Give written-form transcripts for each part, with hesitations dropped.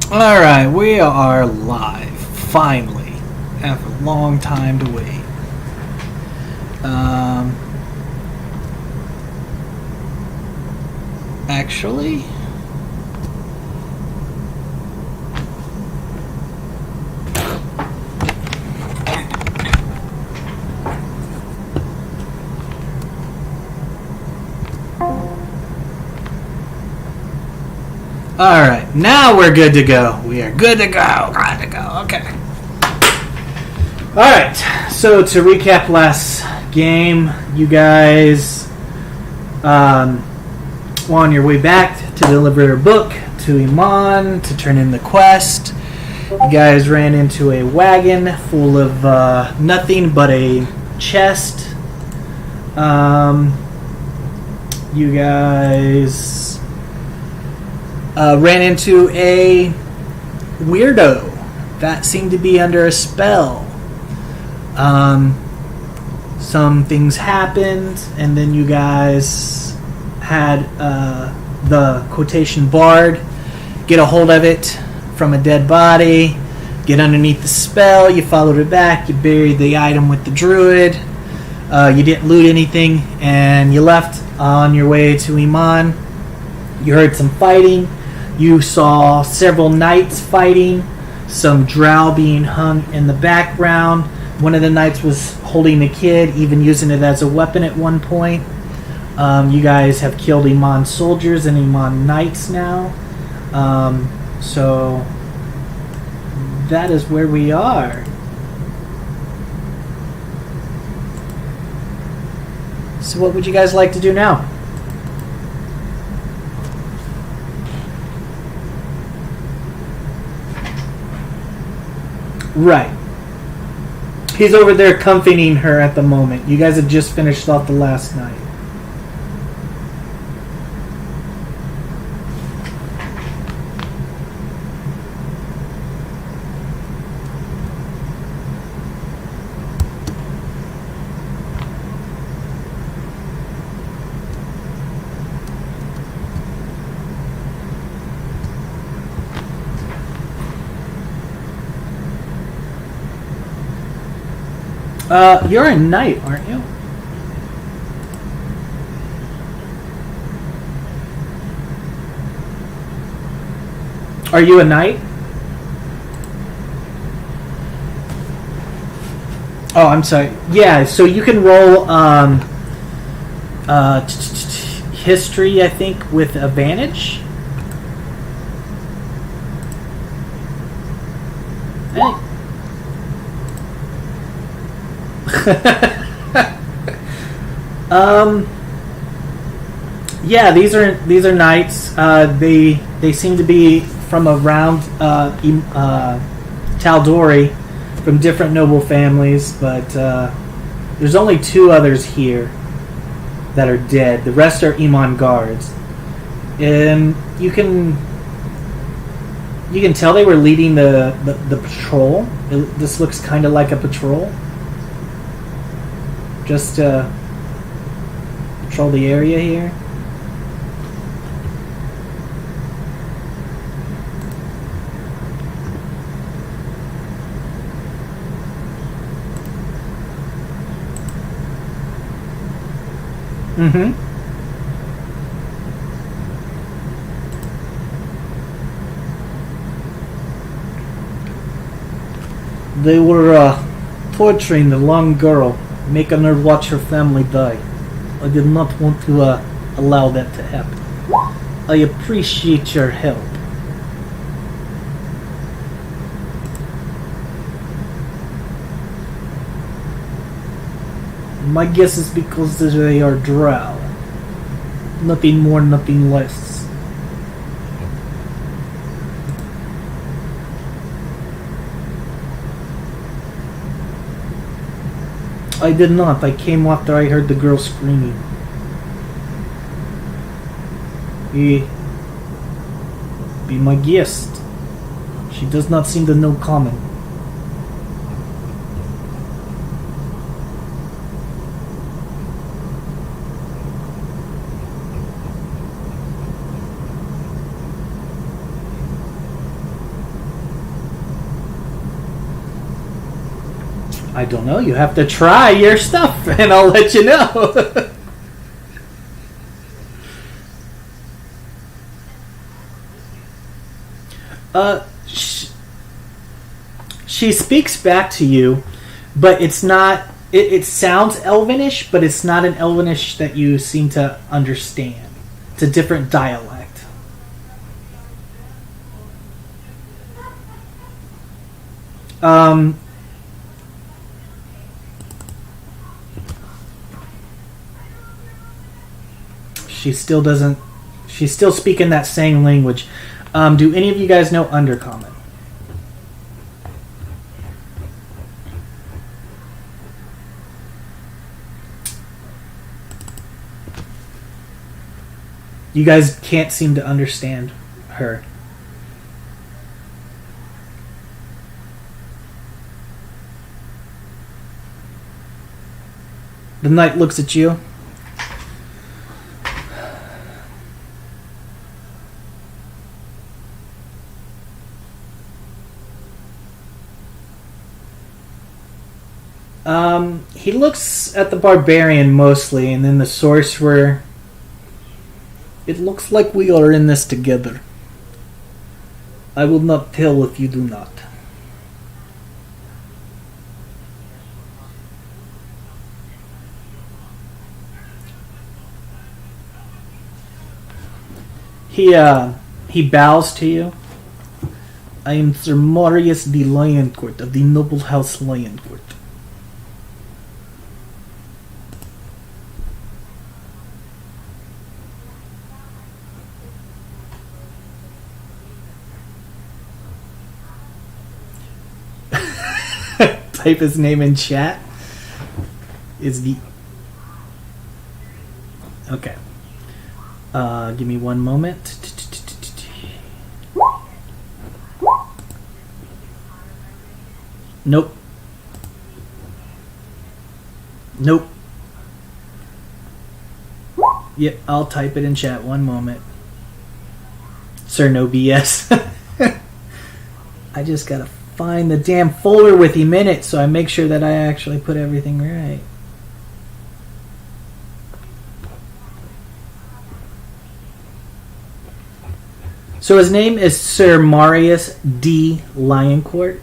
Alright, we are live. Finally. After a long time to wait. Actually... Alright, now we're good to go. We are good to go. Good to go. Okay. Alright, so to recap last game, you guys were on your way back to deliver a book to Iman to turn in the quest. You guys ran into a wagon full of nothing but a chest. You guys ran into a weirdo that seemed to be under a spell. Some things happened, and then you guys had the quotation bard get a hold of it from a dead body, get underneath the spell. You followed it back, you buried the item with the druid, you didn't loot anything, and you left on your way to Iman. You heard some fighting. You saw several knights fighting, some drow being hung in the background. One of the knights was holding a kid, even using it as a weapon at one point. You guys have killed Iman soldiers and Iman knights now. So that is where we are. So what would you guys like to do now? Right. He's over there comforting her at the moment. You guys have just finished off the last night. You're a knight, aren't you? Are you a knight? Oh, I'm sorry. Yeah, so you can roll history, I think, with advantage. Hey. Yeah, these are knights. They seem to be from around Tal'Dorei, from different noble families, but there's only two others here that are dead. The rest are Iman guards, and you can tell they were leading the patrol. This looks kind of like a patrol. Just patrol the area here. Mm-hmm. They were torturing the young girl, making her watch her family die. I did not want to allow that to happen. I appreciate your help. My guess is because they are drow. Nothing more, nothing less. I did not. I came after I heard the girl screaming. Be my guest. She does not seem to know common. I don't know. You have to try your stuff, and I'll let you know. She speaks back to you, but it's not. It sounds Elvinish, but it's not an Elvinish that you seem to understand. It's a different dialect. She still doesn't. She's still speaking that same language. Do any of you guys know Undercommon? You guys can't seem to understand her. The knight looks at you. He looks at the barbarian mostly, and then the sorcerer. It looks like we are in this together. I will not tell if you do not. He bows to you. I am Sir Marius de Lioncourt of the noble house Lioncourt. Type his name in chat. Is the okay. Give me one moment. Nope. Nope. Yep, I'll type it in chat. One moment. Sir, no BS. I just gotta find the damn folder with him in it so I make sure that I actually put everything right. So his name is Sir Marius de Lioncourt.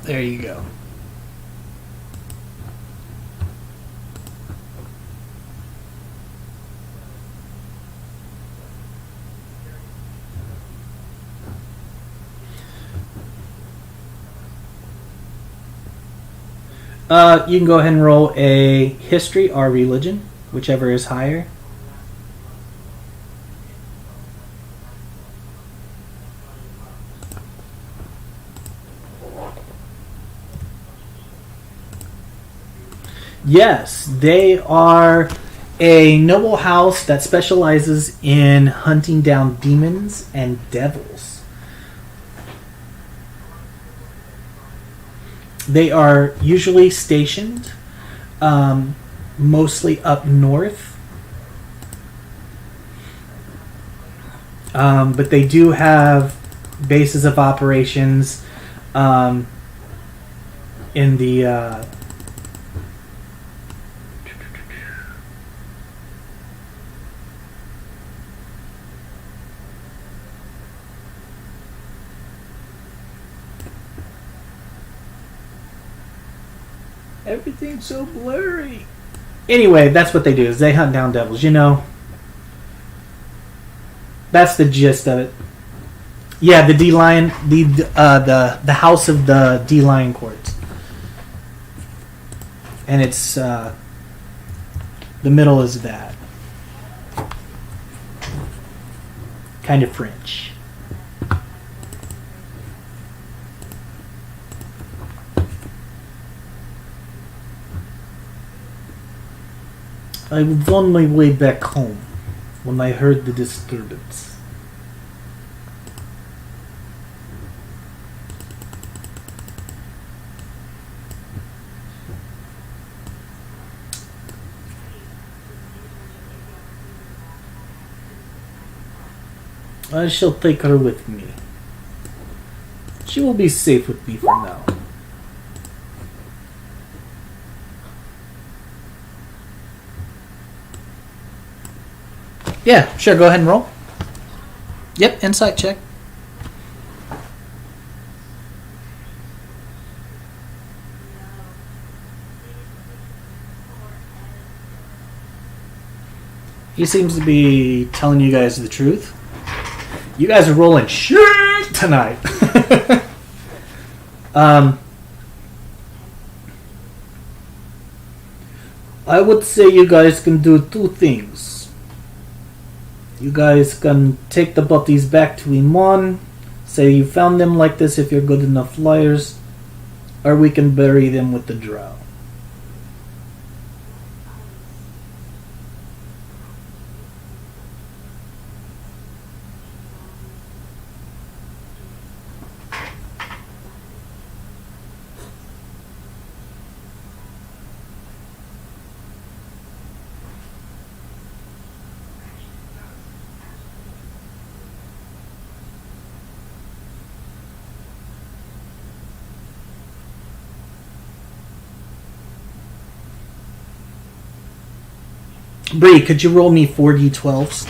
There you go. You can go ahead and roll a history or religion, whichever is higher. Yes, they are a noble house that specializes in hunting down demons and devils. They are usually stationed mostly up north. But they do have bases of operations in the everything's so blurry. Anyway, that's what they do, is they hunt down devils, you know. That's the gist of it. Yeah, the D-Lion, the house of the D-Lioncourt. And it's the middle is that. Kind of French. I was on my way back home when I heard the disturbance. I shall take her with me. She will be safe with me for now. Yeah, sure, go ahead and roll. Yep, insight check. He seems to be telling you guys the truth. You guys are rolling shit tonight. I would say you guys can do two things. You guys can take the bodies back to Iman, say you found them like this if you're good enough liars, or we can bury them with the drow. Bree, could you roll me 4d12s?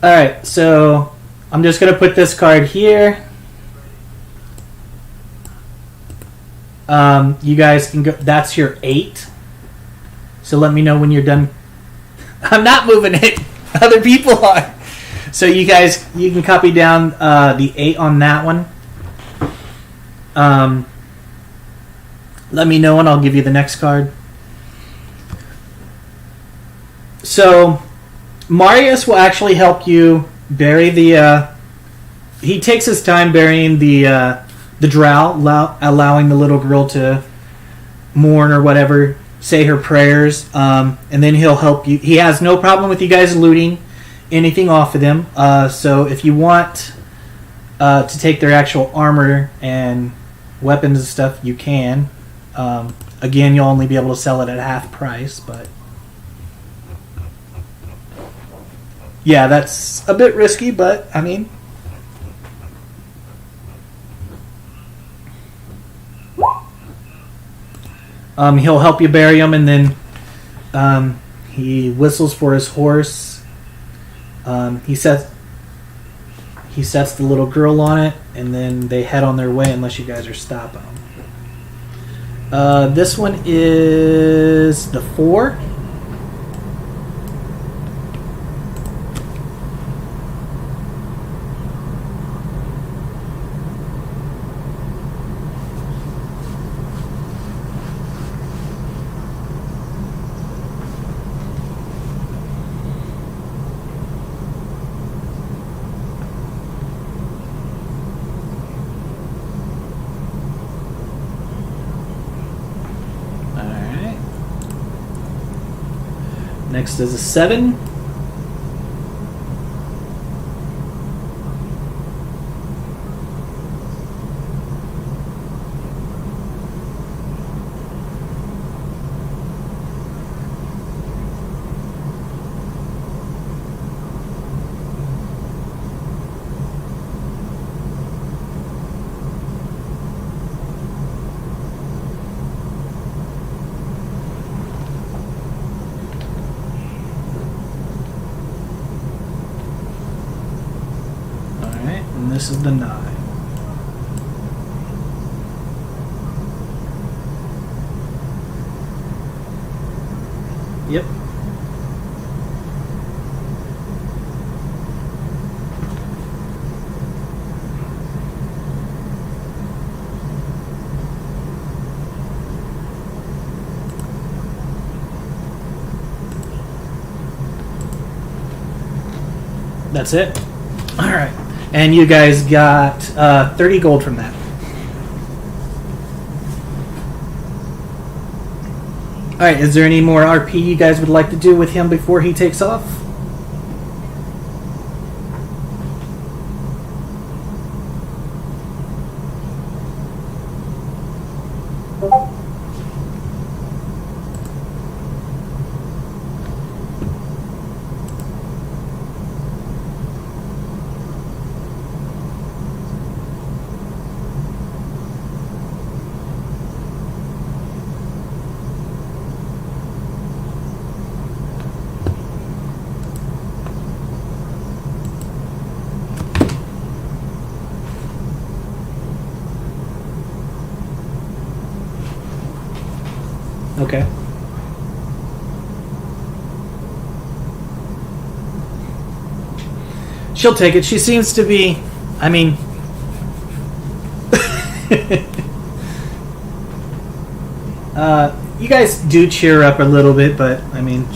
Alright, so I'm just going to put this card here. You guys can go. That's your 8. So let me know when you're done. I'm not moving it. Other people are. So you guys, you can copy down the 8 on that one. Let me know and I'll give you the next card. So Marius will actually help you bury the. He takes his time burying the drow, allowing the little girl to mourn or whatever, say her prayers, and then he'll help you. He has no problem with you guys looting anything off of them. So if you want to take their actual armor and weapons and stuff, you can. Again, you'll only be able to sell it at half price, but. Yeah, that's a bit risky, but, I mean... he'll help you bury him, and then he whistles for his horse. He sets the little girl on it, and then they head on their way unless you guys are stopping them. This one is the 4. Next is a 7. this is the 9. Yep. That's it? Alright. And you guys got 30 gold from that. Alright, is there any more RP you guys would like to do with him before he takes off? Okay. She'll take it. She seems to be, I mean... you guys do cheer up a little bit, but, I mean...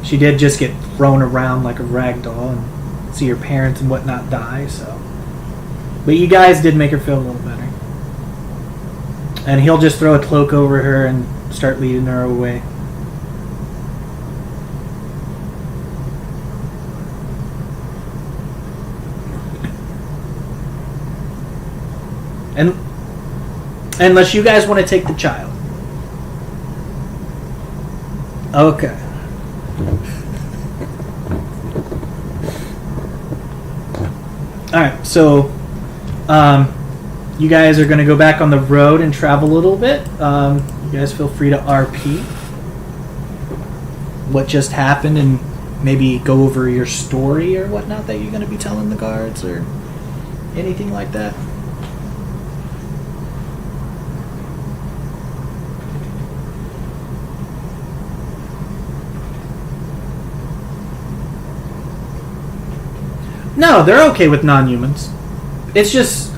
She did just get thrown around like a rag doll and see her parents and whatnot die, so... But you guys did make her feel a little better. And he'll just throw a cloak over her and start leading her away. And unless you guys want to take the child. Okay. Alright, so you guys are going to go back on the road and travel a little bit. You guys feel free to RP what just happened and maybe go over your story or whatnot that you're going to be telling the guards or anything like that. No, they're okay with non-humans. It's just...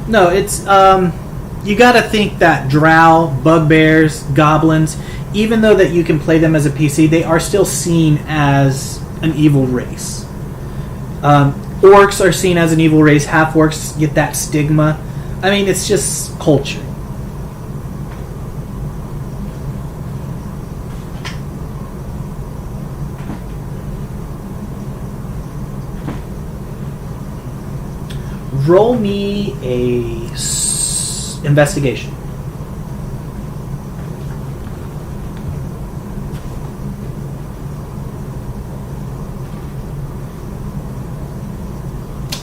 No, it's, you gotta think that drow, bugbears, goblins, even though that you can play them as a PC, they are still seen as an evil race. Orcs are seen as an evil race, half-orcs get that stigma. I mean, it's just culture. Roll me a investigation.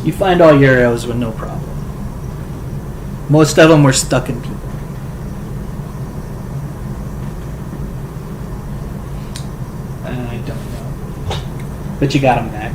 You find all your arrows with no problem. Most of them were stuck in people. I don't know. But you got them back.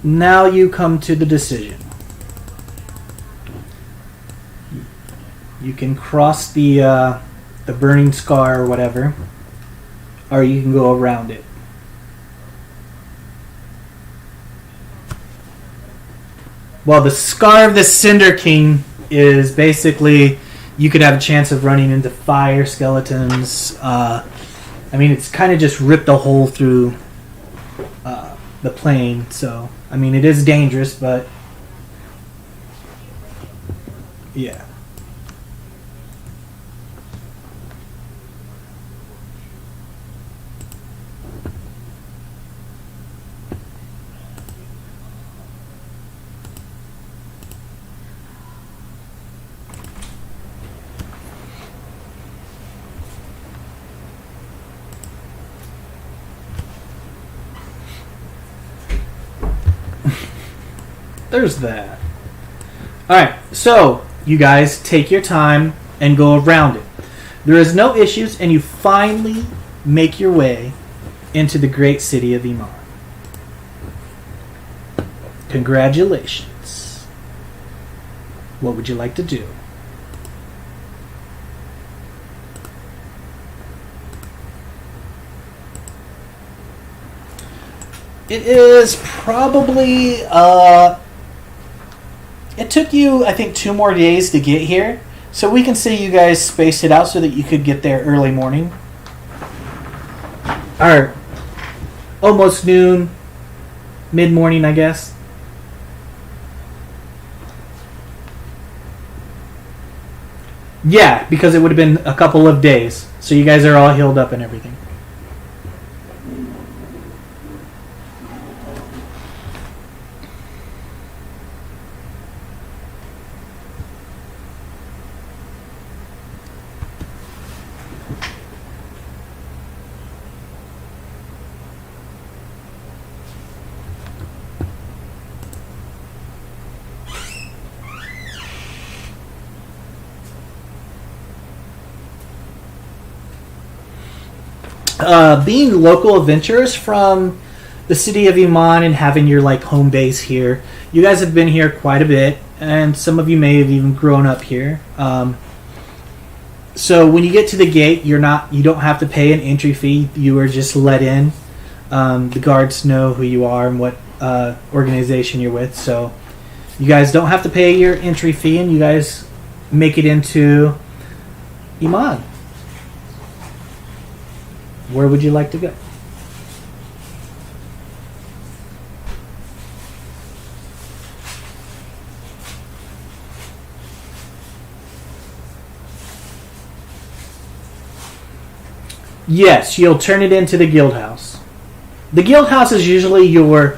Now you come to the decision. You can cross the burning scar or whatever, or you can go around it. Well, the Scar of the Cinder King is basically you could have a chance of running into fire skeletons. It's kind of just ripped a hole through the plane, so it is dangerous, but yeah. There's that. Alright, so you guys take your time and go around it. There is no issues, and you finally make your way into the great city of Iman. Congratulations. What would you like to do? It is probably it took you, I think, 2 more days to get here. So we can say you guys spaced it out so that you could get there early morning. Or almost noon, mid-morning, I guess. Yeah, because it would have been a couple of days. So you guys are all healed up and everything. Being local adventurers from the city of Iman and having your home base here, you guys have been here quite a bit, and some of you may have even grown up here. So when you get to the gate, you don't have to pay an entry fee. You are just let in. The guards know who you are and what organization you're with, so you guys don't have to pay your entry fee, and you guys make it into Iman. Where would you like to go? Yes, you'll turn it into the guild house. The guild house is usually your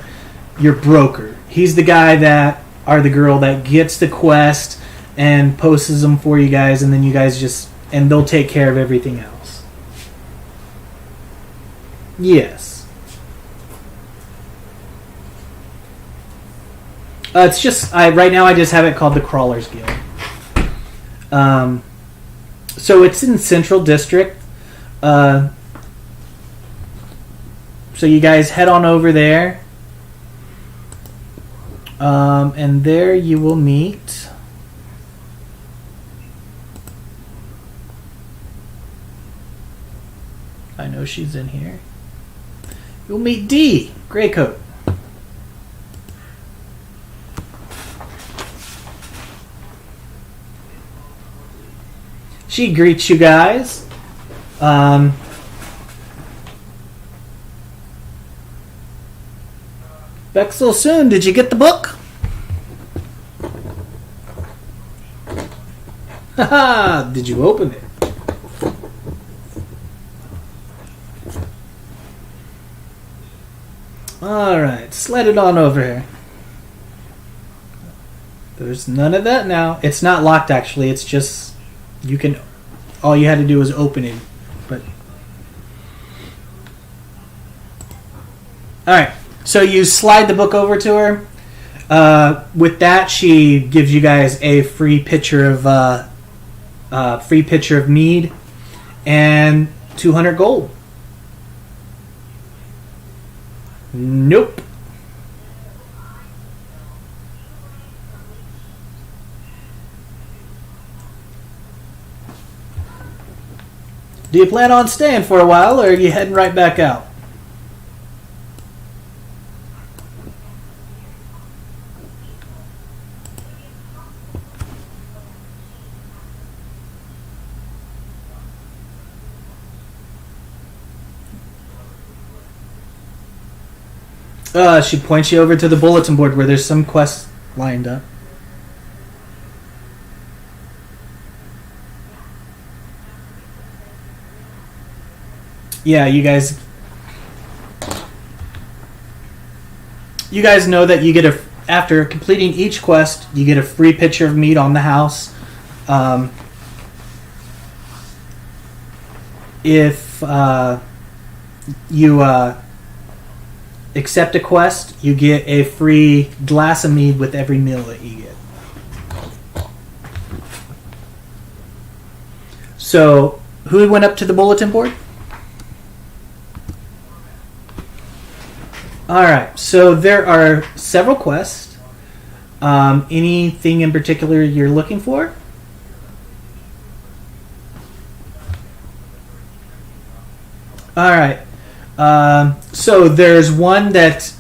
broker. He's the guy or the girl that gets the quest and posts them for you guys, and then you guys and they'll take care of everything else. Yes. It's just right now I just have it called the Crawlers Guild. So it's in Central District. So you guys head on over there. And there you will meet I know she's in here. You'll meet Dee, Greycoat. She greets you guys. Back so soon. Did you get the book? Haha, did you open it? Alright, slide it on over here. There's none of that now. It's not locked actually, it's just all you had to do was open it. But alright, so you slide the book over to her. With that, she gives you guys a free pitcher of mead and 200 gold. Nope. Do you plan on staying for a while, or are you heading right back out? She points you over to the bulletin board where there's some quests lined up. Yeah, you guys know that you get after completing each quest, you get a free pitcher of meat on the house. If you accept a quest, you get a free glass of mead with every meal that you get. So, who went up to the bulletin board? Alright, so there are several quests. Anything in particular you're looking for? Alright. So there's one that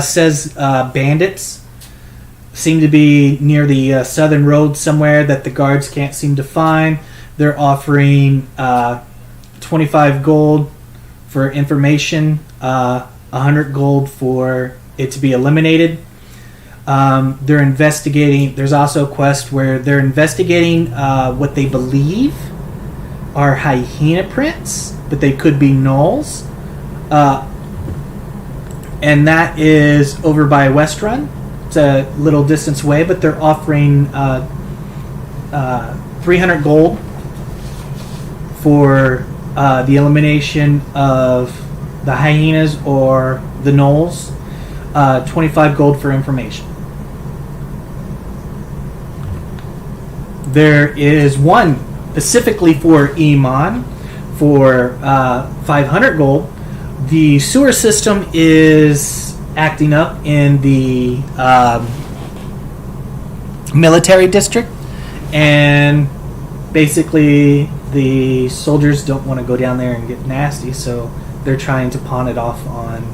says bandits seem to be near the southern road somewhere that the guards can't seem to find. They're offering 25 gold for information, 100 gold for it to be eliminated. They're investigating. There's also a quest where they're investigating what they believe are hyena prints, but they could be gnolls. And that is over by West Run. It's a little distance away, but they're offering 300 gold for the elimination of the hyenas or the gnolls. 25 gold for information. There is one specifically for Iman for 500 gold. The sewer system is acting up in the military district, and basically the soldiers don't want to go down there and get nasty, so they're trying to pawn it off on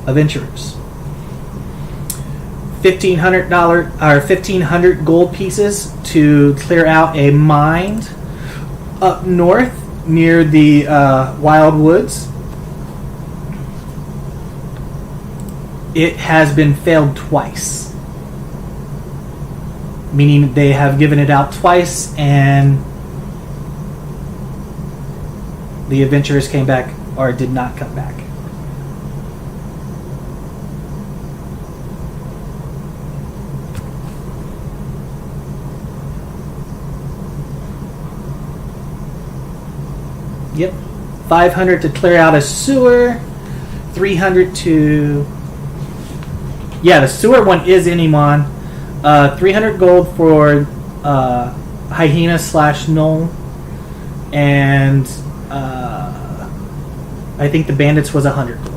adventurers. $1,500 or 1,500 gold pieces to clear out a mine up north near the Wild Woods. It has been failed twice, meaning they have given it out twice and the adventurers came back or did not come back. Yep. 500 to clear out a sewer. 300 to... Yeah, the sewer one is in Iman. 300 gold for hyena / gnoll. And I think the bandits was 100 gold.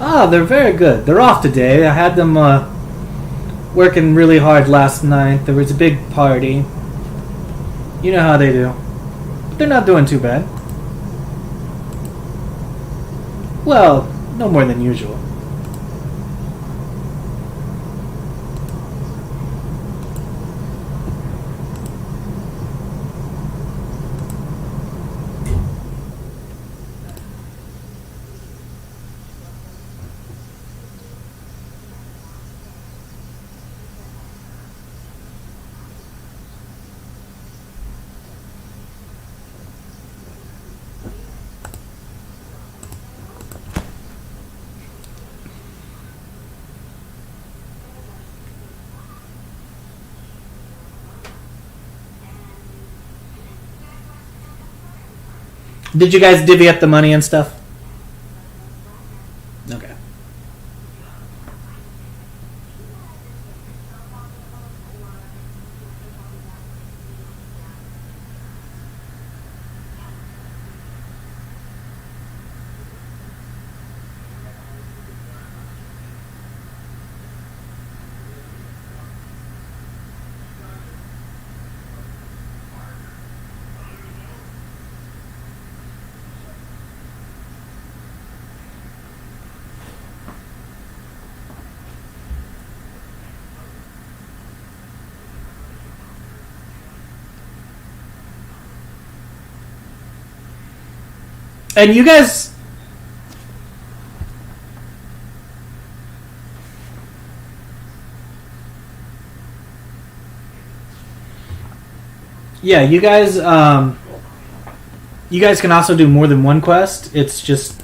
Ah, they're very good. They're off today. I had them working really hard last night. There was a big party. You know how they do. But they're not doing too bad. Well, no more than usual. Did you guys divvy up the money and stuff? Okay. And you guys... Yeah, you guys can also do more than one quest. It's just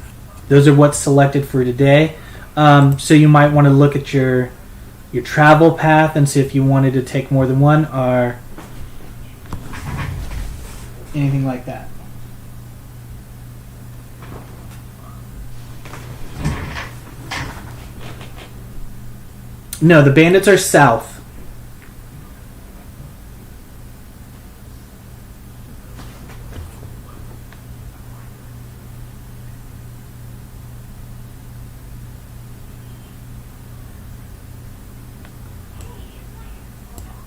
those are what's selected for today. So you might want to look at your travel path and see if you wanted to take more than one or anything like that. No, the bandits are south.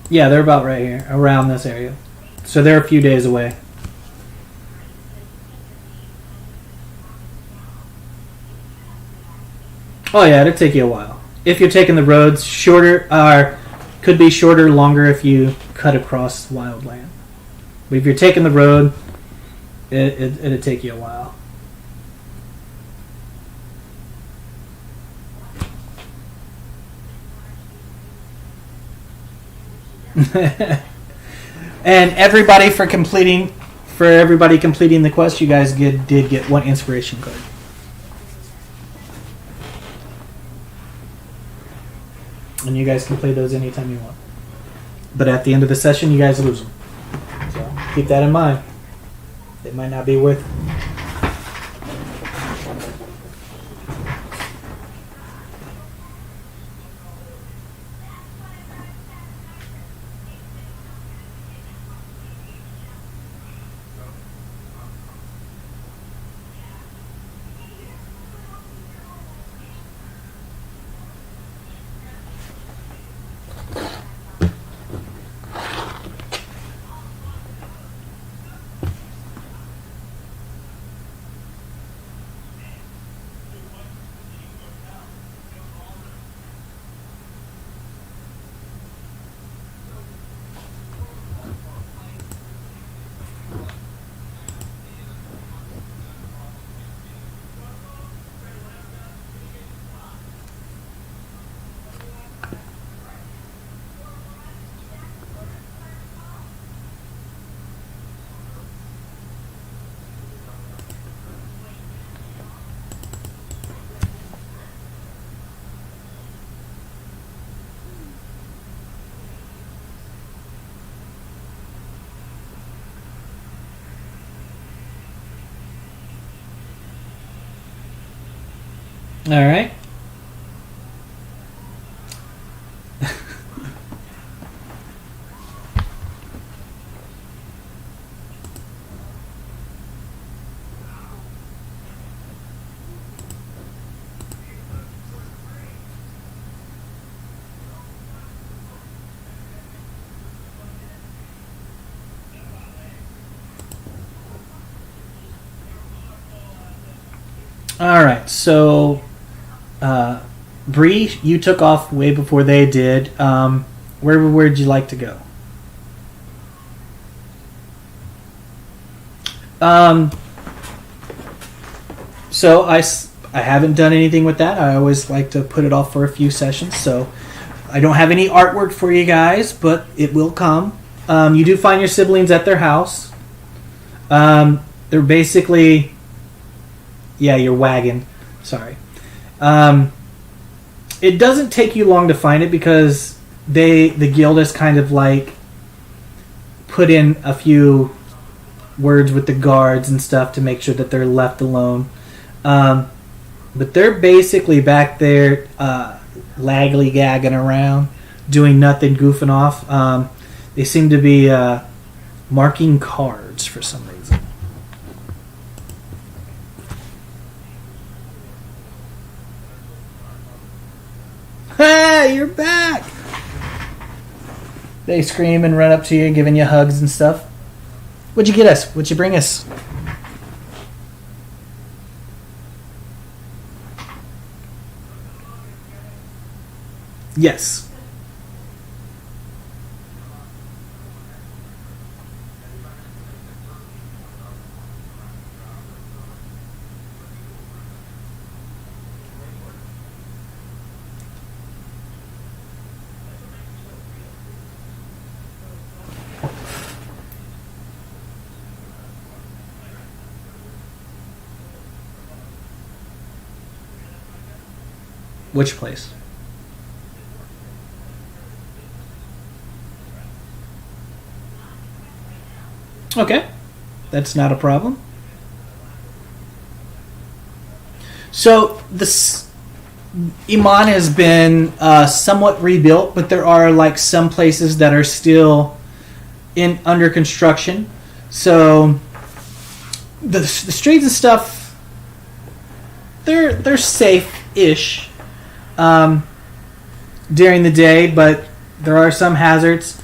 Yeah, they're about right here, around this area. So they're a few days away. Oh yeah, it'll take you a while. If you're taking the roads, shorter, could be shorter, longer if you cut across wildland. But if you're taking the road, it'll take you a while. And everybody completing the quest, you guys did get one inspiration card. And you guys can play those anytime you want. But at the end of the session, you guys lose them. So keep that in mind. They might not be worth. All right. All right, so Bree, you took off way before they did. Where would you like to go? So I haven't done anything with that. I always like to put it off for a few sessions. So I don't have any artwork for you guys, but it will come. You do find your siblings at their house. They're basically, yeah, your wagon. Sorry. It doesn't take you long to find it because the guild has kind of like put in a few words with the guards and stuff to make sure that they're left alone. But they're basically back there laggly gagging around, doing nothing, goofing off. They seem to be marking cards for some reason. Hey, you're back! They scream and run up to you, giving you hugs and stuff. What'd you get us? What'd you bring us? Yes. Which place? Okay. That's not a problem. So this Iman has been somewhat rebuilt, but there are like some places that are still in under construction. So the streets and stuff, they're safe-ish during the day, but there are some hazards.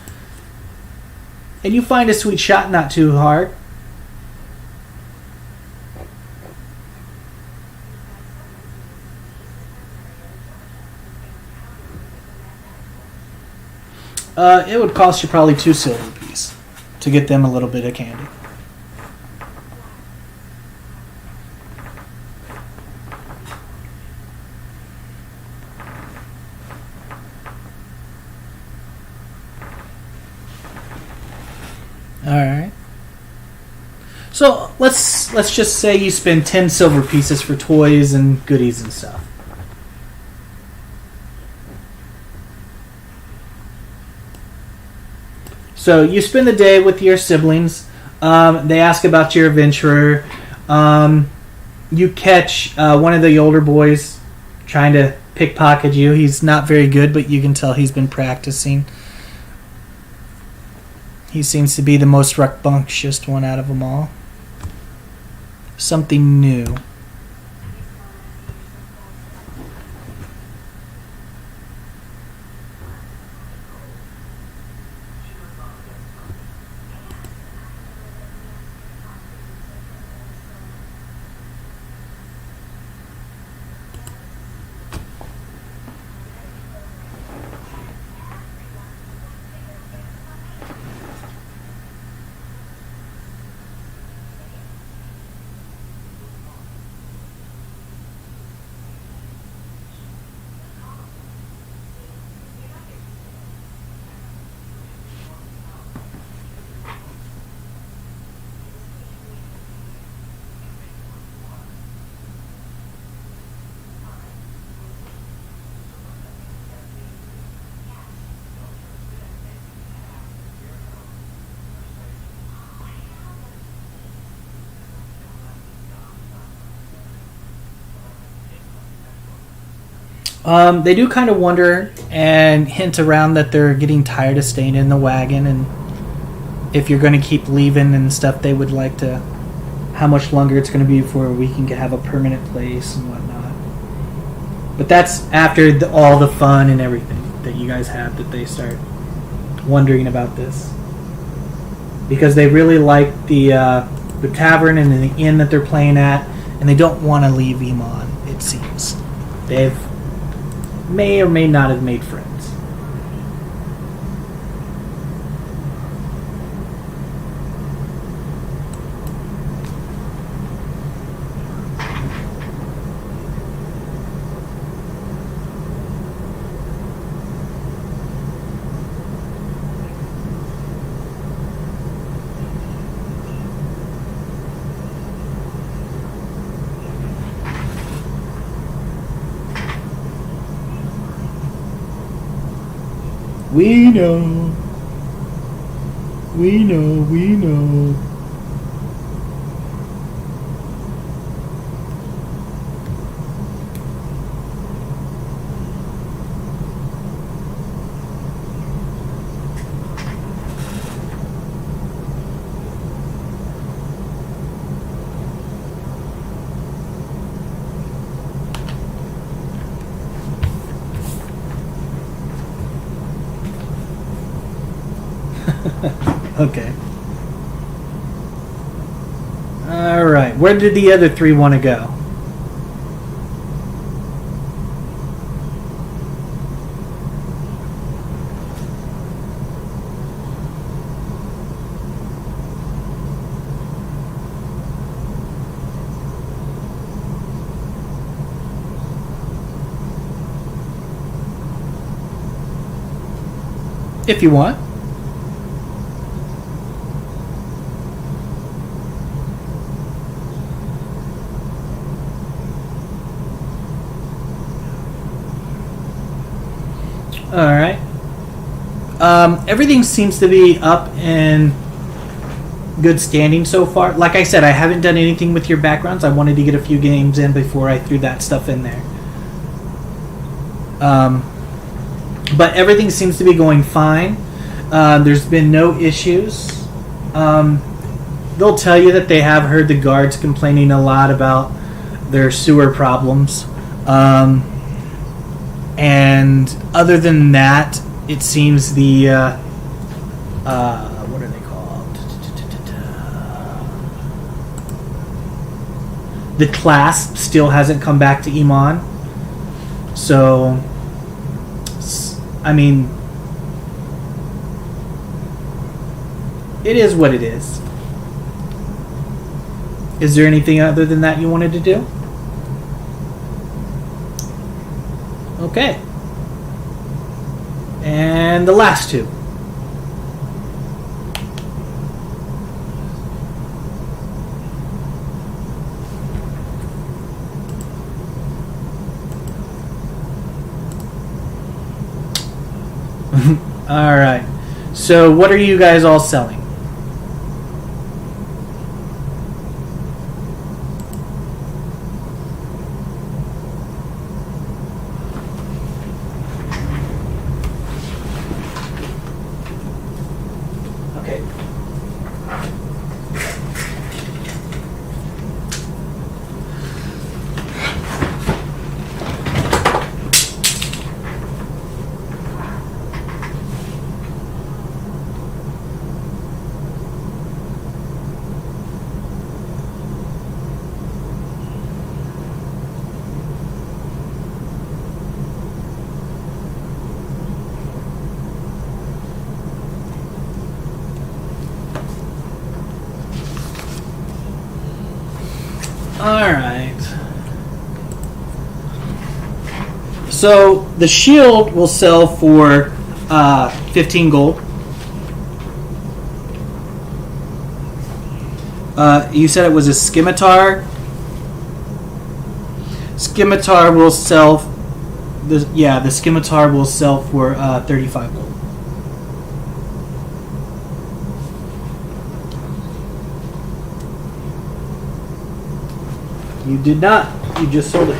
And you find a sweet shot not too hard. It would cost you probably 2 silver pieces to get them a little bit of candy. All right. So let's just say you spend 10 silver pieces for toys and goodies and stuff. So you spend the day with your siblings. They ask about your adventurer. You catch one of the older boys trying to pickpocket you. He's not very good, but you can tell he's been practicing. He seems to be the most rambunctious one out of them all. Something new. They do kind of wonder and hint around that they're getting tired of staying in the wagon, and if you're going to keep leaving and stuff, they would like to, how much longer it's going to be before we can have a permanent place and whatnot. But that's after all the fun and everything that you guys have that they start wondering about this. Because they really like the tavern and the inn that they're playing at, and they don't want to leave Iman, it seems. They've may or may not have made friends. We know. We know. We know. Okay. All right. Where did the other three want to go? If you want. All right. Everything seems to be up in good standing so far. Like I said, I haven't done anything with your backgrounds. I wanted to get a few games in before I threw that stuff in there. But everything seems to be going fine. There's been no issues. They'll tell you that they have heard the guards complaining a lot about their sewer problems. And other than that, it seems the what are they called? The clasp still hasn't come back to Iman. So, I mean, it is what it is. Is there anything other than that you wanted to do? Okay. And the last two. All right. So what are you guys all selling? Okay. Alright. So the shield will sell for 15 gold. You said it was a scimitar. Scimitar will sell. The scimitar will sell for 35 gold. You did not. You just sold it.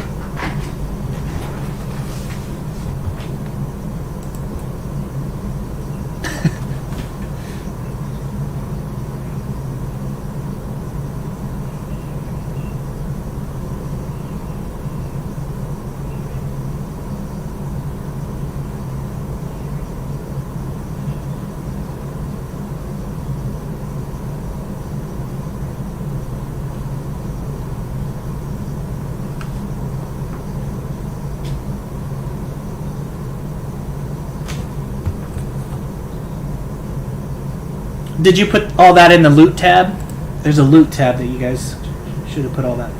Did you put all that in the loot tab? There's a loot tab that you guys should have put all that.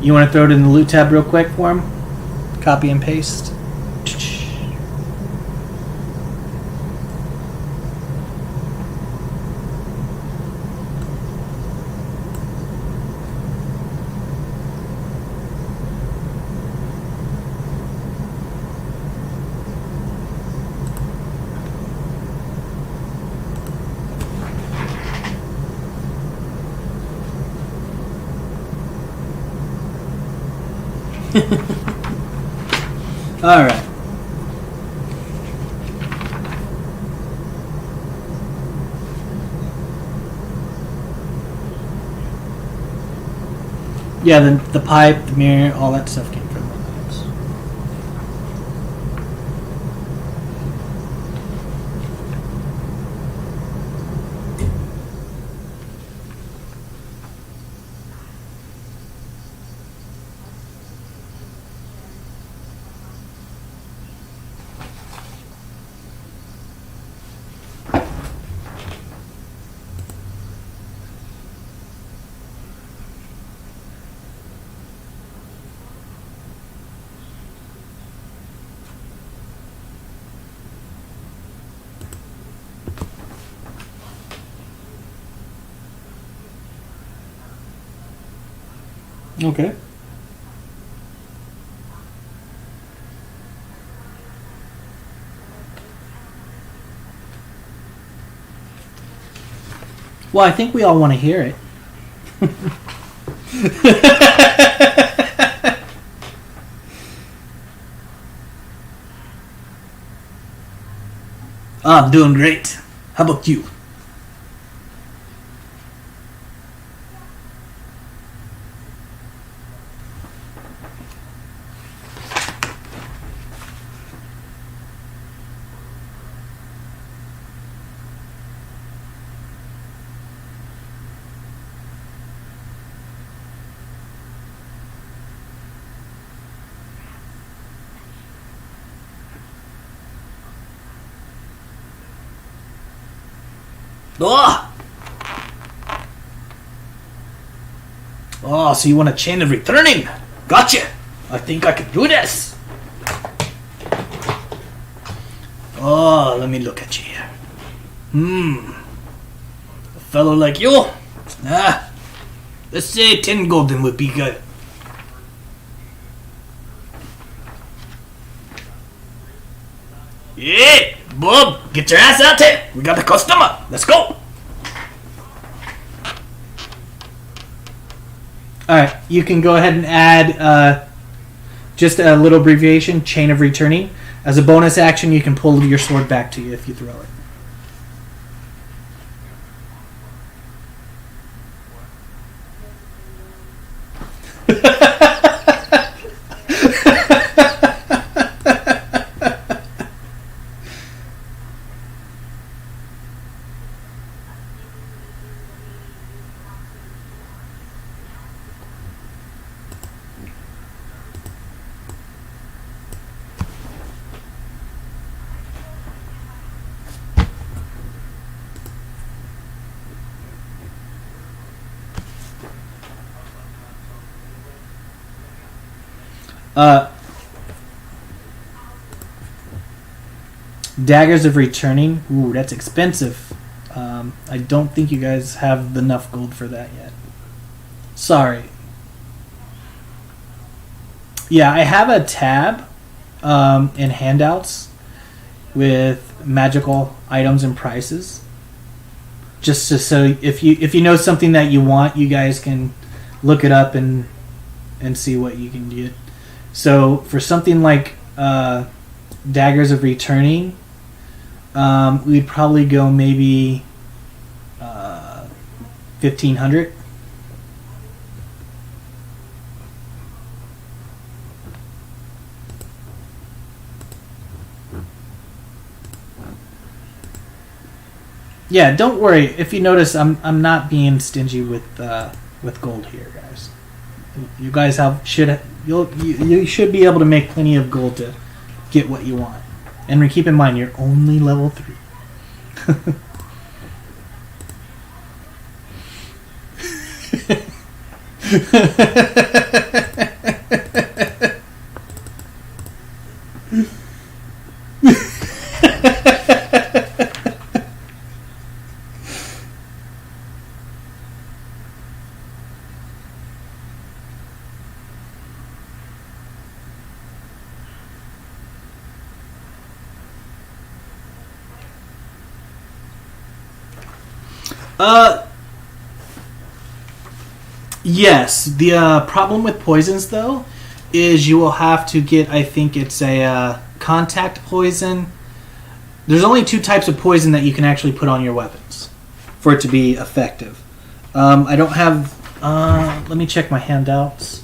You want to throw it in the loot tab real quick for him? Copy and paste. All right. Yeah, the pipe, the mirror, all that stuff came from the house. Okay. Well, I think we all want to hear it. I'm doing great. How about you? Oh! Oh, so you want a chain of returning? Gotcha! I think I could do this. Oh, let me look at you here. A fellow like you? Let's say 10 golden would be good. Yeah, Bob, get your ass out here. We got a customer. Let's go. Alright, you can go ahead and add just a little abbreviation, chain of returning. As a bonus action, you can pull your sword back to you if you throw it. Daggers of returning. Ooh, that's expensive. I don't think you guys have enough gold for that yet. Sorry. Yeah, I have a tab in handouts with magical items and prices. Just so if you know something that you want, you guys can look it up and see what you can get. So for something like Daggers of Returning, we'd probably go maybe 1,500. Yeah, don't worry. If you notice, I'm not being stingy with gold here, guys. You guys you should be able to make plenty of gold to get what you want. And keep in mind, you're only level 3. Yes. The problem with poisons, though, is you will have to get, I think it's a contact poison. There's only 2 types of poison that you can actually put on your weapons for it to be effective. I don't have... let me check my handouts.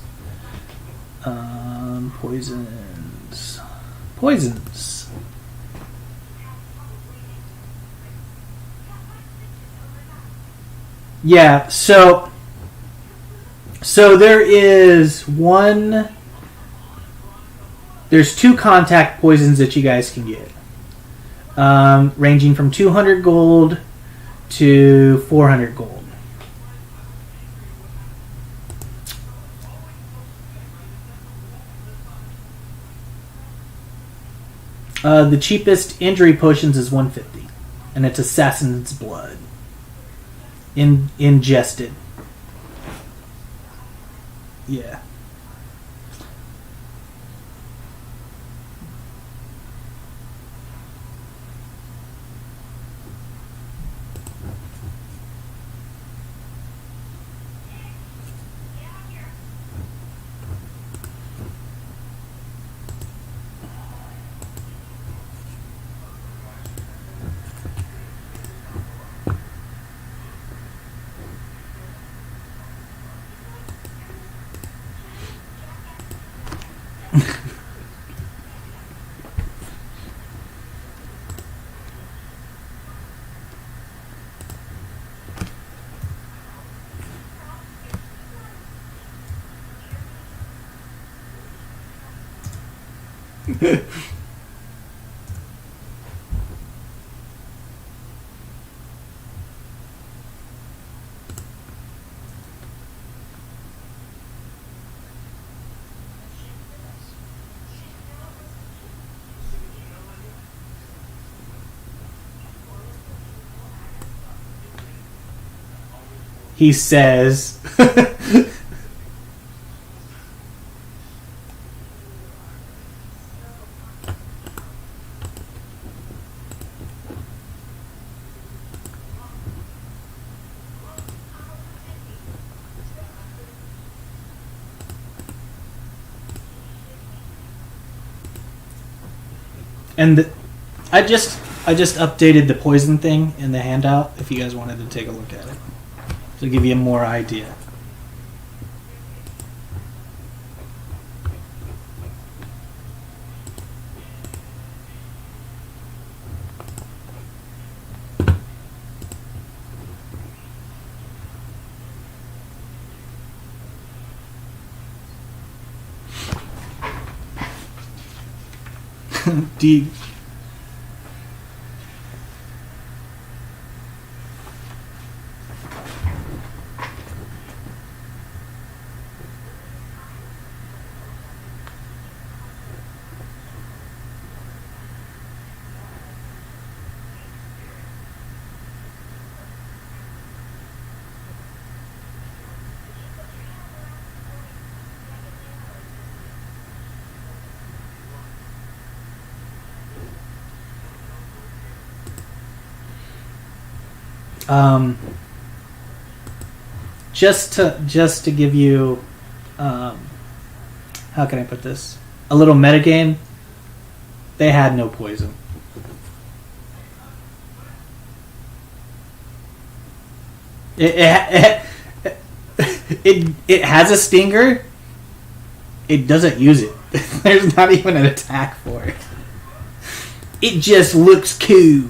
Poisons. Poisons. Yeah, so there is one... There's 2 contact poisons that you guys can get. Ranging from 200 gold to 400 gold. The cheapest injury potions is 150, and it's Assassin's Blood. Ingested. Yeah. He says. And I just updated the poison thing in the handout if you guys wanted to take a look at it. To give you more idea. Do you, just to give you how can I put this, a little metagame. They had no poison. It has a stinger. It doesn't use it. There's not even an attack for it. It just looks cool.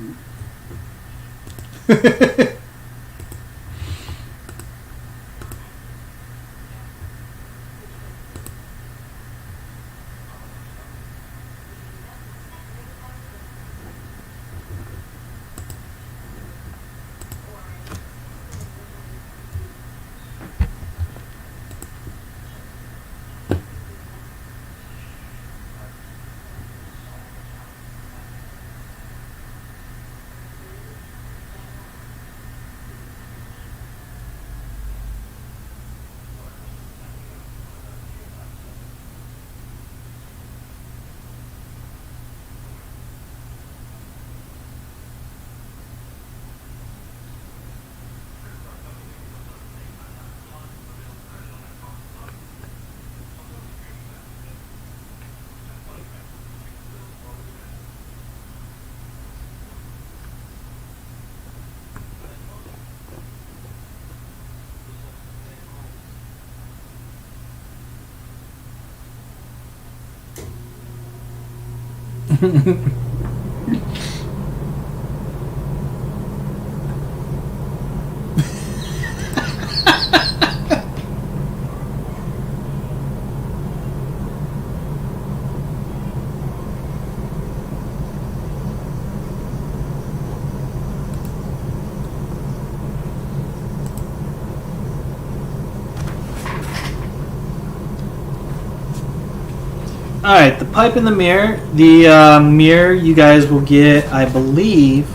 All right, the pipe in the mirror. The mirror you guys will get, I believe.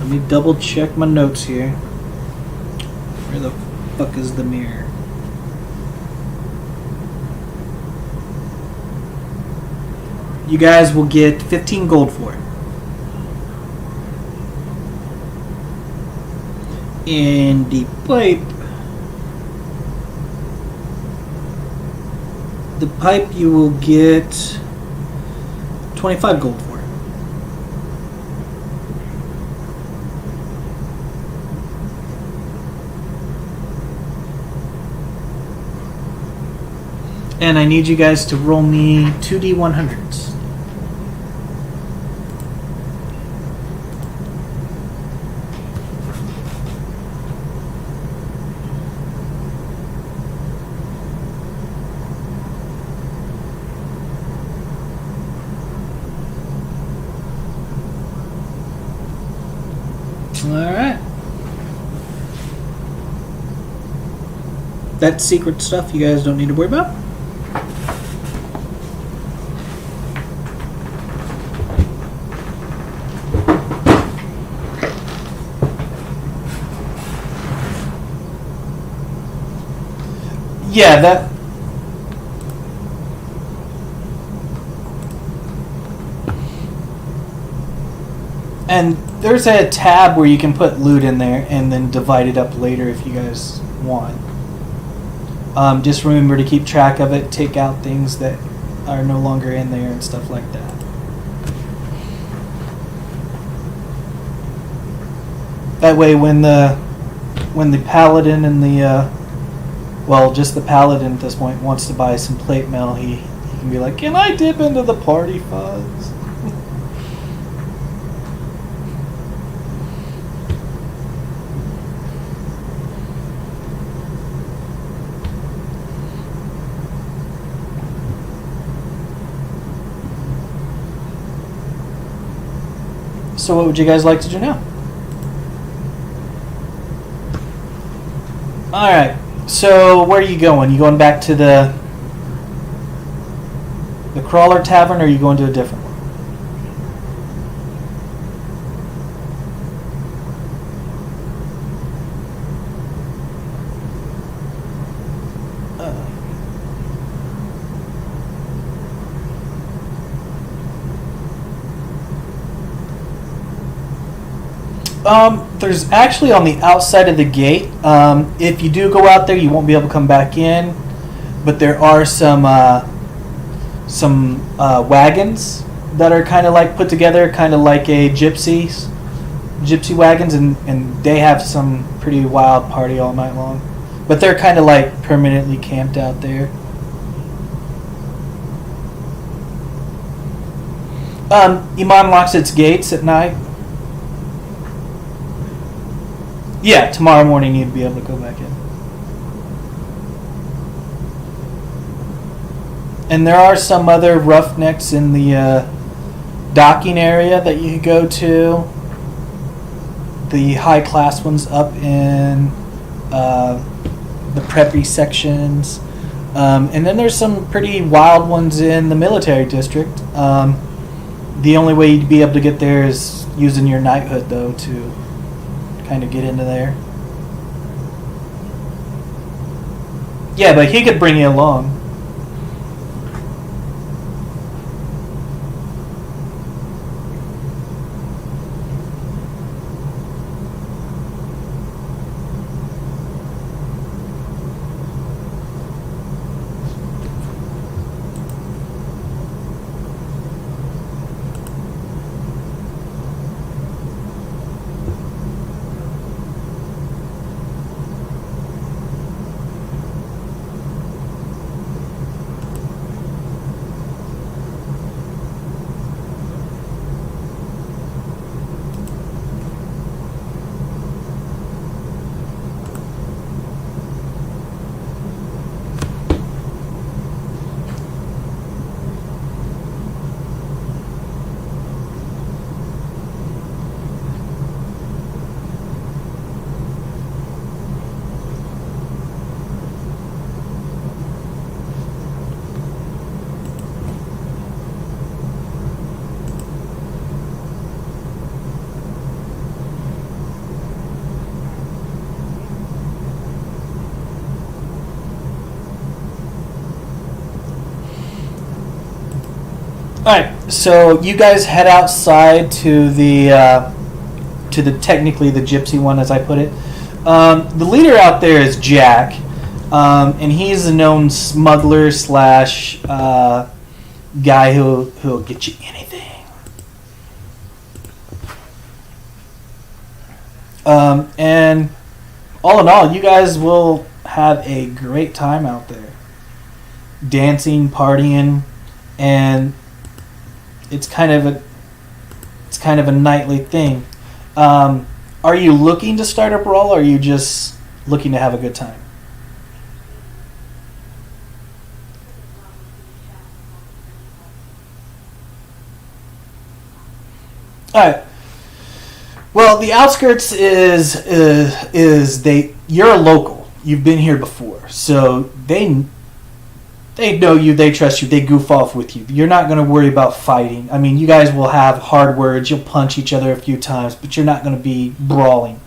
Let me double check my notes here. Where the fuck is the mirror? You guys will get 15 gold for it. And the pipe. The pipe you will get 25 gold for it. And I need you guys to roll me 2d100s. Alright. That's secret stuff you guys don't need to worry about. Yeah, that... And there's a tab where you can put loot in there and then divide it up later if you guys want. Just remember to keep track of it, take out things that are no longer in there and stuff like that. That way when the paladin and the well, just the paladin at this point wants to buy some plate mail, he can be like, "Can I dip into the party funds?" So what would you guys like to do now? Alright, so where are you going? You going back to the Crawler Tavern, or are you going to a different one? There's actually on the outside of the gate. If you do go out there, you won't be able to come back in. But there are some wagons that are kind of like put together, kind of like a gypsy wagons, and they have some pretty wild party all night long. But they're kind of like permanently camped out there. Iman locks its gates at night. Yeah, tomorrow morning you'd be able to go back in. And there are some other roughnecks in the docking area that you could go to. The high class ones up in the preppy sections. And then there's some pretty wild ones in the military district. The only way you'd be able to get there is using your knighthood, though, to kind of get into there. Yeah, but he could bring you along. right, so you guys head outside to the technically the gypsy one, as I put it. The leader out there is Jack, and he's a known smuggler slash guy who'll get you anything. And all in all, you guys will have a great time out there, dancing, partying, and it's kind of a nightly thing. Are you looking to start a brawl, or are you just looking to have a good time? All right. Well, the outskirts is they. You're a local. You've been here before, so they know you. They trust you. They goof off with you. You're not going to worry about fighting. I mean, you guys will have hard words. You'll punch each other a few times, but you're not going to be brawling.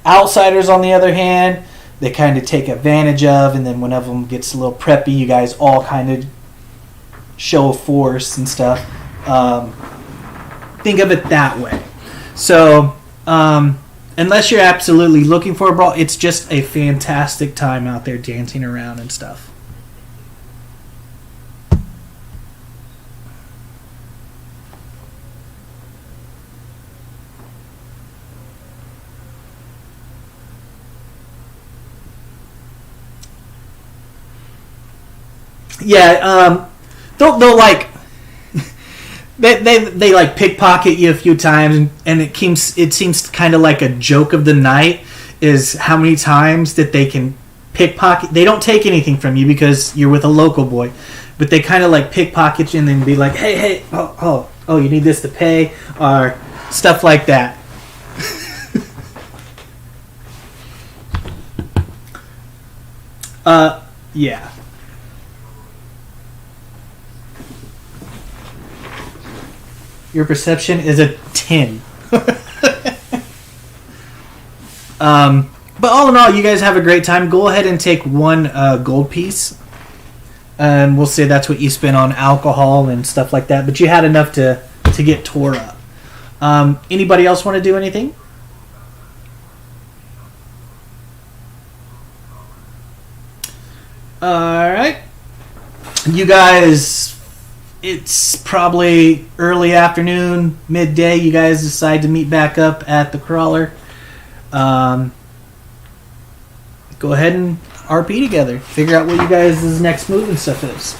Outsiders, on the other hand, they kind of take advantage of, and then one of them gets a little preppy, you guys all kind of show force and stuff. Think of it that way. So, unless you're absolutely looking for a brawl, it's just a fantastic time out there dancing around and stuff. Yeah, they'll like they like pickpocket you a few times, and it seems kind of like a joke of the night is how many times that they can pickpocket. They don't take anything from you because you're with a local boy, but they kind of like pickpocket you and then be like, hey, oh, you need this to pay, or stuff like that. Yeah. Your perception is a 10. But all in all, you guys have a great time. Go ahead and take one gold piece. And we'll say that's what you spent on alcohol and stuff like that. But you had enough to get tore up. Anybody else want to do anything? Alright. You guys... It's probably early afternoon, midday. You guys decide to meet back up at the crawler. Go ahead and RP together. Figure out what you guys' next move and stuff is.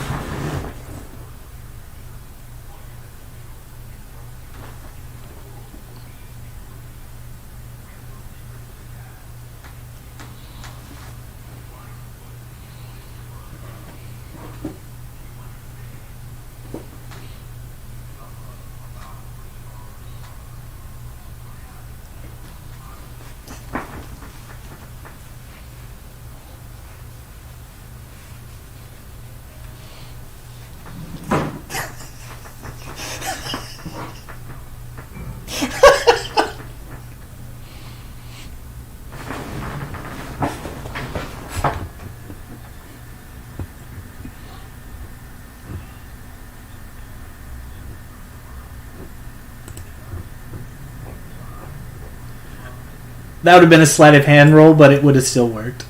That would have been a sleight of hand roll, but it would have still worked.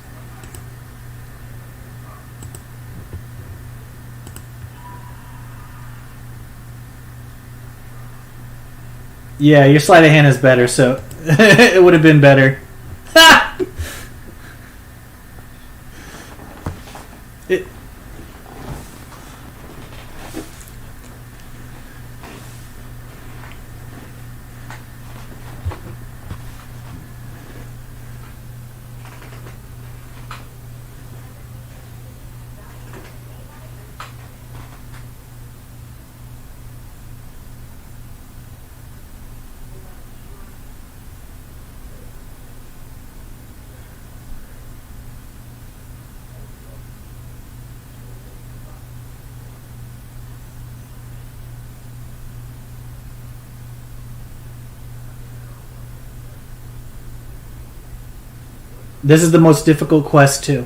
Yeah, your sleight of hand is better, so it would have been better. it, this is the most difficult quest, too.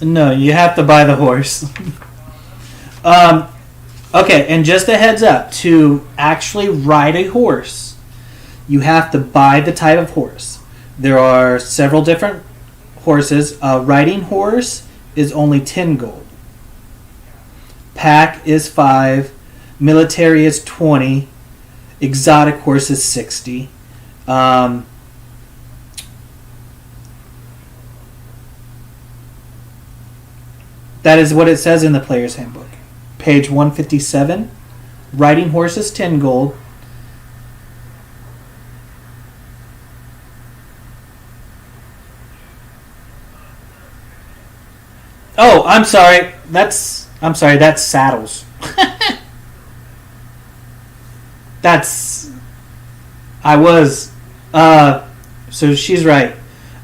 No, you have to buy the horse. um, okay, and just a heads up, to actually ride a horse, you have to buy the type of horse. There are several different horses. A riding horse is only 10 gold. Pack is 5. Military is 20. Exotic horse is 60. Um, that is what it says in the player's handbook. Page 157. Riding horse is 10 gold. Oh, I'm sorry. That's saddles. That's I was so she's right.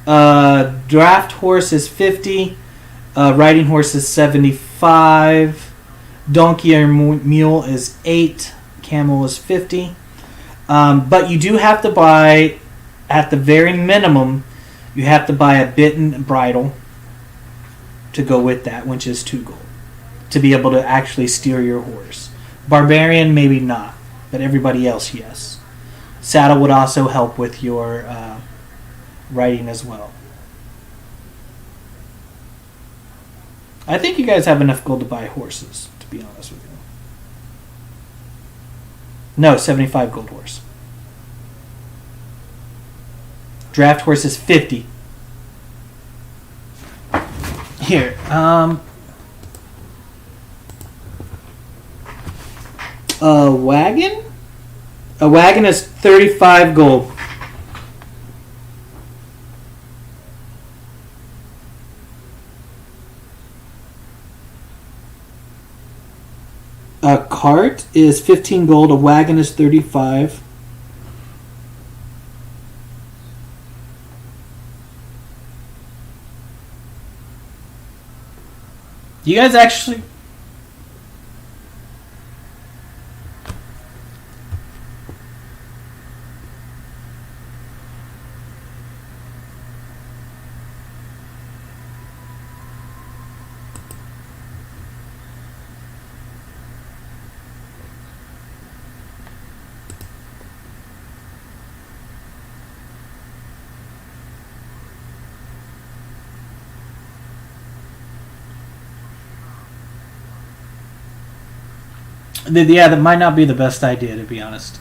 Draft horse is 50. Riding horse is 75. Donkey or mule is 8. Camel is 50. But you do have to buy, at the very minimum, you have to buy a bit and bridle to go with that, which is 2 gold, to be able to actually steer your horse. Barbarian, maybe not, but everybody else, yes. Saddle would also help with your riding as well. I think you guys have enough gold to buy horses, to be honest with you. No, 75 gold horse. Draft horse is 50. Here, a wagon? A wagon is 35 gold. A cart is 15 gold. A wagon is 35. You guys actually... Yeah, that might not be the best idea, to be honest.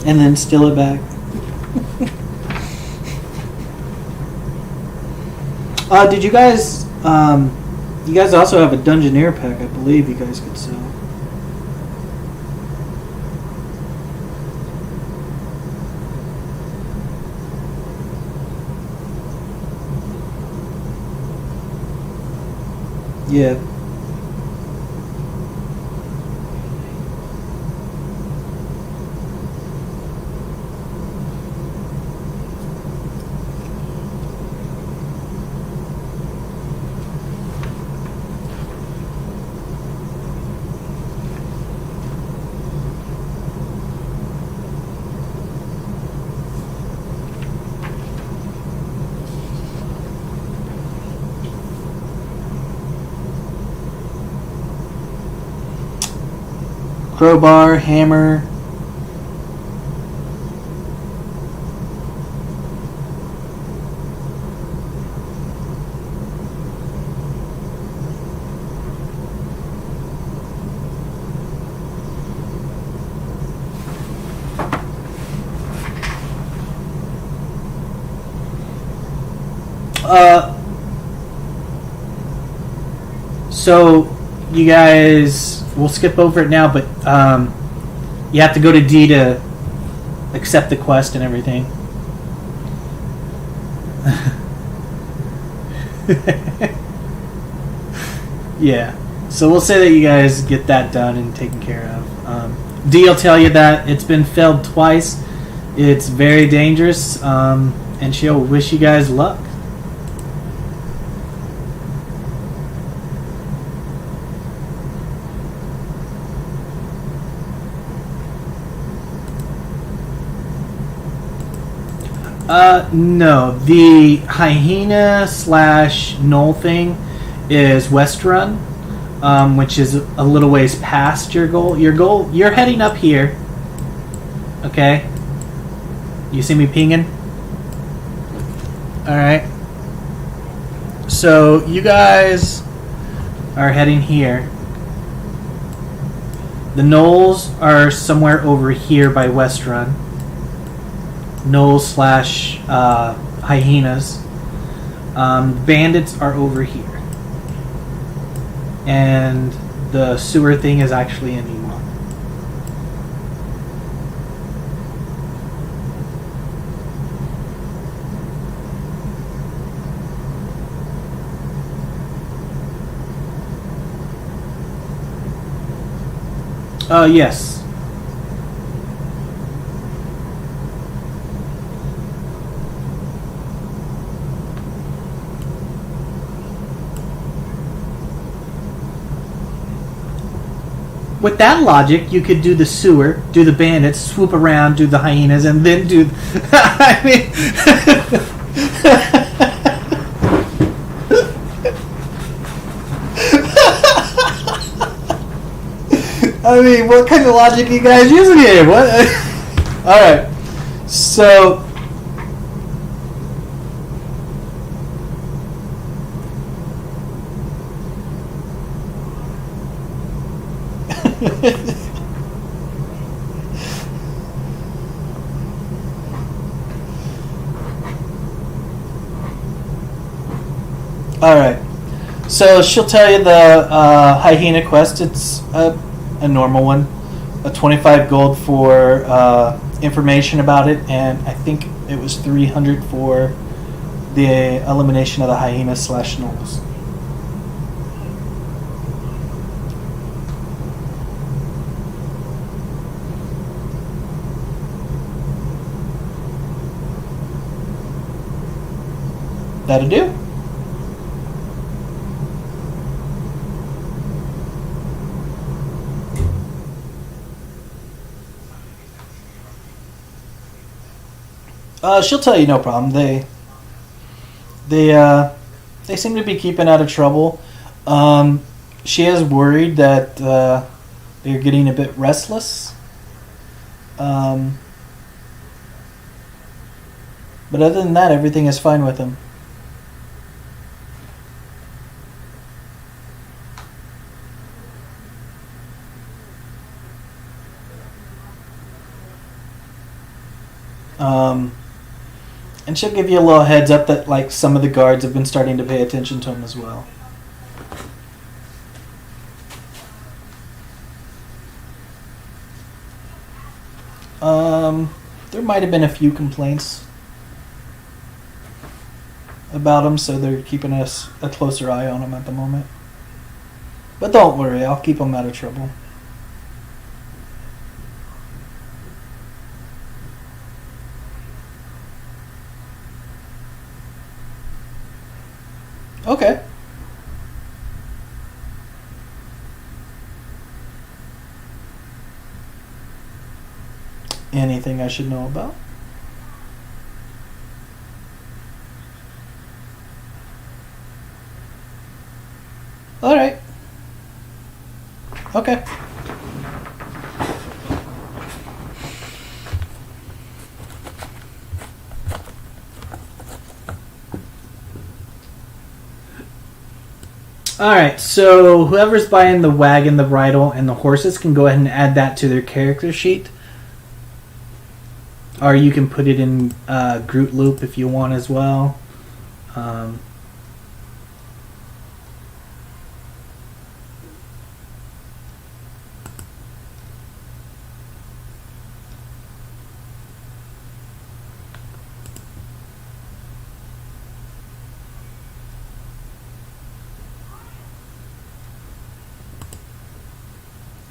and then steal it back. Did you guys? You guys also have a Dungeoneer pack, I believe you guys could sell. Yeah. Crowbar, hammer. So you guys, we'll skip over it now, but you have to go to D to accept the quest and everything. Yeah. So we'll say that you guys get that done and taken care of. D will tell you that it's been failed twice. It's very dangerous, and she'll wish you guys luck. No. The hyena / knoll thing is West Run, which is a little ways past your goal. You're heading up here. Okay. You see me pinging? Alright. So, you guys are heading here. The knolls are somewhere over here by West Run. Knolls / hyenas. Bandits are over here. And the sewer thing is actually in Ewok. Yes. With that logic, you could do the sewer, do the bandits, swoop around, do the hyenas, and then do... I mean... I mean, what kind of logic are you guys using here? What? Alright. So... Alright. So she'll tell you the hyena quest. It's a normal one. A 25 gold for information about it, and I think it was 300 for the elimination of the hyena / gnolls. That'll do. She'll tell you no problem. They seem to be keeping out of trouble. She is worried that they're getting a bit restless. But other than that, everything is fine with them. And she'll give you a little heads up that like some of the guards have been starting to pay attention to him as well. There might have been a few complaints about him, so they're keeping a closer eye on him at the moment. But don't worry, I'll keep him out of trouble. Okay. Anything I should know about? All right. Okay. All right, so whoever's buying the wagon, the bridle, and the horses can go ahead and add that to their character sheet. Or you can put it in Groot Loop if you want as well. All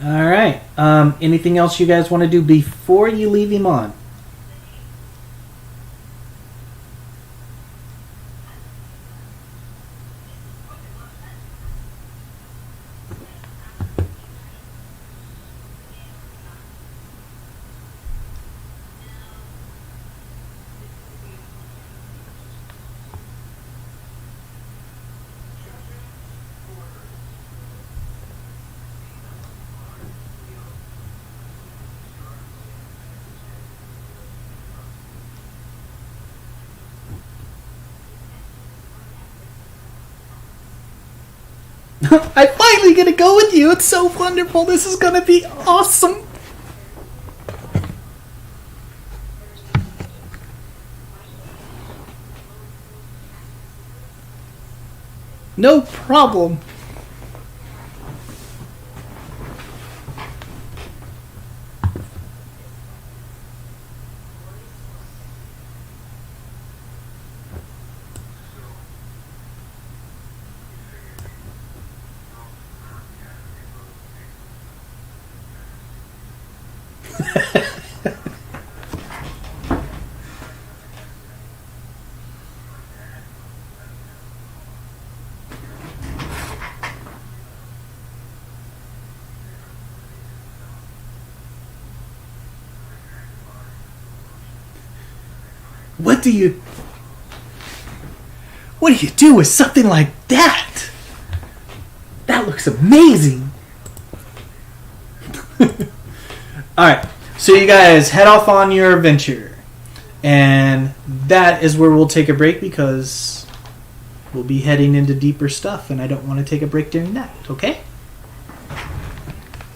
right. Anything else you guys want to do before you leave him on? I finally get to go with you. It's so wonderful. This is going to be awesome. No problem. What do you do with something like that? That looks amazing. Alright, so you guys head off on your adventure. And that is where we'll take a break because we'll be heading into deeper stuff and I don't want to take a break during that, okay?